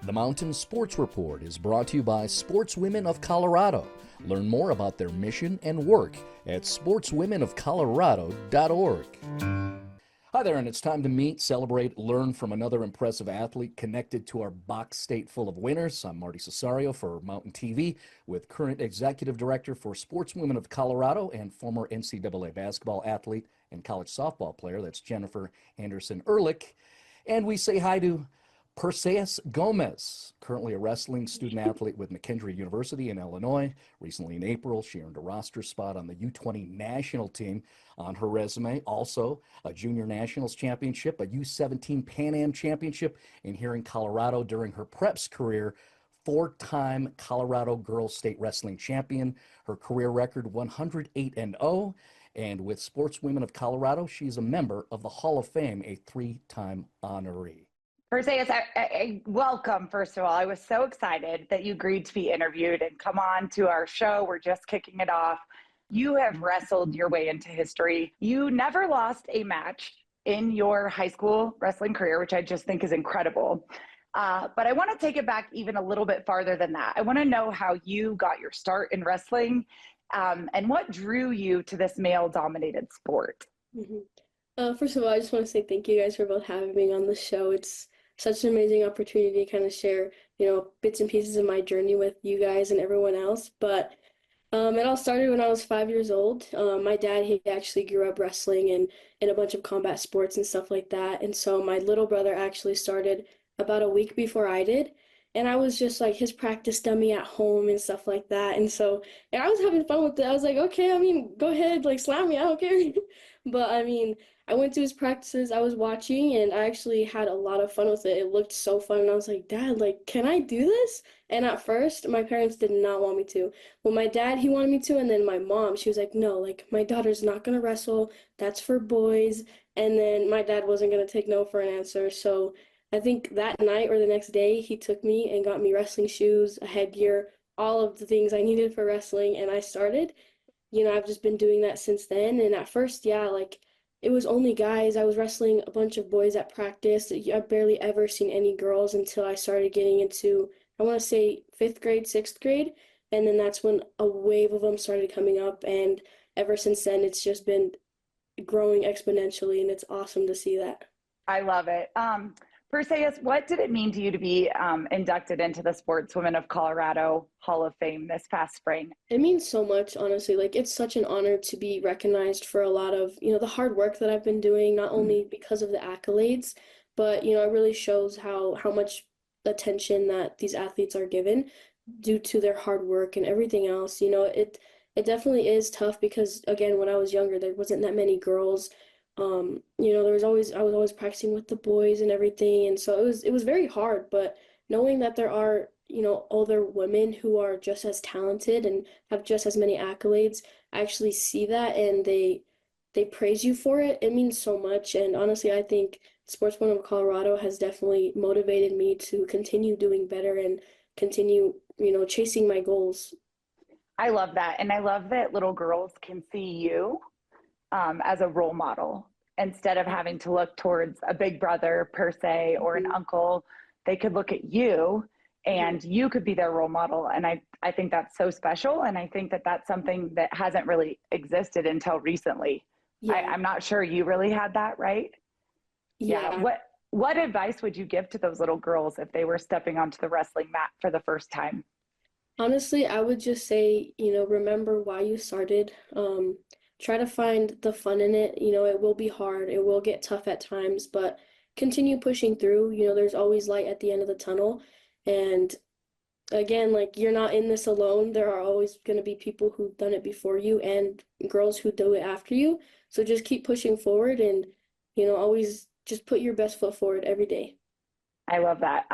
The Mountain Sports Report is brought to you by Sportswomen of Colorado. Learn more about their mission and work at sportswomenofcolorado.org. Hi there, and it's time to meet, celebrate, learn from another impressive athlete connected to our box state full of winners. I'm Marty Cesario for Mountain TV with current Executive Director for Sportswomen of Colorado and former NCAA basketball athlete and college softball player. That's Jennifer Anderson-Ehrlich. And we say hi to Perseus Gomez, currently a wrestling student athlete with McKendree University in Illinois. Recently in April, she earned a roster spot on the U20 national team. On her resume, also a junior nationals championship, a U17 Pan Am championship, and here in Colorado during her preps career, four-time Colorado Girls State Wrestling Champion. Her career record 108-0. And with Sportswomen of Colorado, she's a member of the Hall of Fame, a three-time honoree. Perseus, I welcome, first of all. I was so excited that you agreed to be interviewed and come on to our show. We're just kicking it off. You have wrestled your way into history. You never lost a match in your high school wrestling career, which I just think is incredible. But I want to take it back even a little bit farther than that. I want to know how you got your start in wrestling and what drew you to this male-dominated sport. First of all, I just want to say thank you guys for both having me on the show. It's such an amazing opportunity to kind of share, bits and pieces of my journey with you guys and everyone else. But it all started when I was 5 years old. My dad, he actually grew up wrestling and in a bunch of combat sports and stuff like that. And so my little brother actually started about a week before I did. And I was just like his practice dummy at home and stuff like that. And I was having fun with it. I was like, okay, go ahead, like slam me, I don't care. But I went to his practices, I was watching, and I actually had a lot of fun with it. It looked so fun, and I was like, Dad, like, can I do this? And at first, my parents did not want me to. Well, my dad, he wanted me to, and then my mom, she was like, no, like, my daughter's not gonna wrestle, that's for boys. And then my dad wasn't gonna take no for an answer, so I think that night or the next day, he took me and got me wrestling shoes, a headgear, all of the things I needed for wrestling, and I started. I've just been doing that since then, and at first, yeah, like, it was only guys. I was wrestling a bunch of boys at practice. I've barely ever seen any girls until I started getting into, I want to say, 5th grade, 6th grade. And then that's when a wave of them started coming up. And ever since then, it's just been growing exponentially. And it's awesome to see that. I love it. Perseus, what did it mean to you to be inducted into the Sportswomen of Colorado Hall of Fame this past spring? It means so much, honestly. Like, it's such an honor to be recognized for a lot of, the hard work that I've been doing, not only because of the accolades, but, it really shows how much attention that these athletes are given due to their hard work and everything else. It definitely is tough because, again, when I was younger, there wasn't that many girls. I was always practicing with the boys and everything, and so it was very hard, but knowing that there are, other women who are just as talented and have just as many accolades, actually see that and they praise you for it, it means so much. And honestly, I think Sportswomen of Colorado has definitely motivated me to continue doing better and continue, chasing my goals. I love that. And I love that little girls can see you as a role model instead of having to look towards a big brother per se or an uncle. They could look at you and you could be their role model. And I think that's so special. And I think that that's something that hasn't really existed until recently. Yeah. I'm not sure you really had that, right? Yeah. What advice would you give to those little girls if they were stepping onto the wrestling mat for the first time? Honestly, I would just say, remember why you started. Try to find the fun in it. It will be hard. It will get tough at times, but continue pushing through. There's always light at the end of the tunnel. And again, like, you're not in this alone. There are always going to be people who've done it before you and girls who do it after you. So just keep pushing forward and, always just put your best foot forward every day. I love that.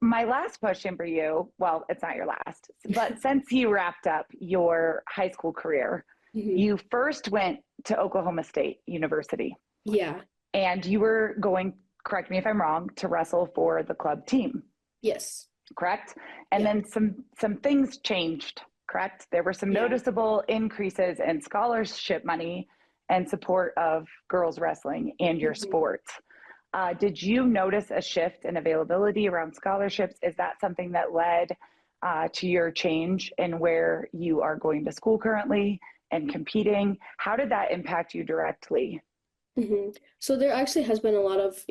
My last question for you, well, it's not your last, but since you wrapped up your high school career, you first went to Oklahoma State University. Yeah. And you were going, correct me if I'm wrong, to wrestle for the club team. Yes. Correct? And then some things changed, correct? There were some noticeable increases in scholarship money and support of girls wrestling and your sports. Did you notice a shift in availability around scholarships? Is that something that led to your change in where you are going to school currently and competing? How did that impact you directly? So there actually has been a lot of,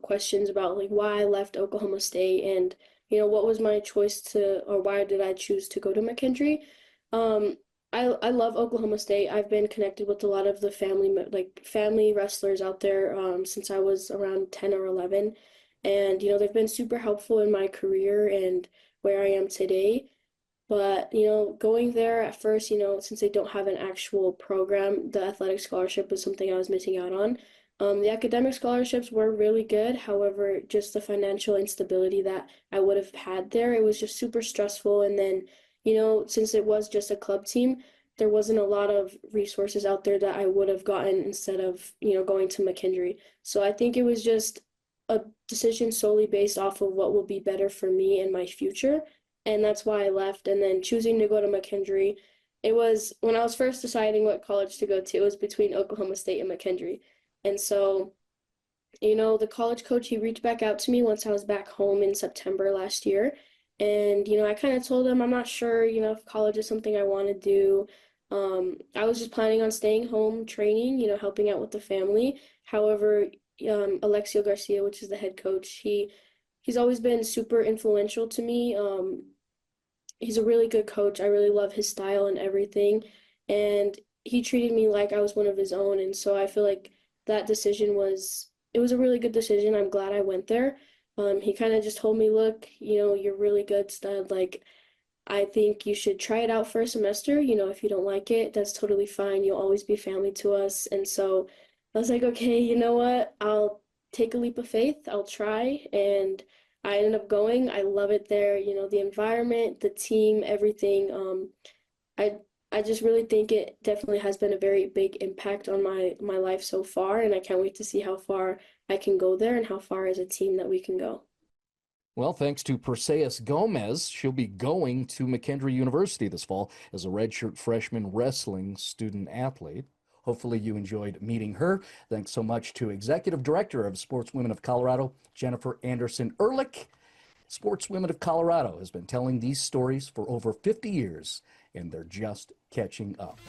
questions about like why I left Oklahoma State and, what was my choice to, or why did I choose to go to McKendree? Um, I love Oklahoma State. I've been connected with a lot of the family wrestlers out there since I was around 10 or 11. And, they've been super helpful in my career and where I am today. But, going there at first, since they don't have an actual program, the athletic scholarship was something I was missing out on. The academic scholarships were really good. However, just the financial instability that I would have had there, it was just super stressful. And then, since it was just a club team, there wasn't a lot of resources out there that I would have gotten instead of, going to McKendree. So I think it was just a decision solely based off of what will be better for me in my future, and that's why I left. And then choosing to go to McKendree, it was when I was first deciding what college to go to, it was between Oklahoma State and McKendree. And so, the college coach, he reached back out to me once I was back home in September last year. And, I kind of told him I'm not sure, if college is something I want to do. I was just planning on staying home, training, helping out with the family. However, Alexio Garcia, which is the head coach, he's always been super influential to me. He's a really good coach. I really love his style and everything. And he treated me like I was one of his own. And so I feel like that decision it was a really good decision. I'm glad I went there. He kind of just told me, look, you're really good, stud. Like, I think you should try it out for a semester. If you don't like it, that's totally fine. You'll always be family to us. And so I was like, okay, you know what? I'll take a leap of faith. I'll try. And I ended up going. I love it there. The environment, the team, everything. I I just really think it definitely has been a very big impact on my life so far, and I can't wait to see how far I can go there and how far as a team that we can go. Well, thanks to Perseus Gomez, she'll be going to McKendree University this fall as a redshirt freshman wrestling student athlete. Hopefully, you enjoyed meeting her. Thanks so much to Executive Director of Sportswomen of Colorado, Jennifer Anderson Ehrlich. Sportswomen of Colorado has been telling these stories for over 50 years, and they're just catching up.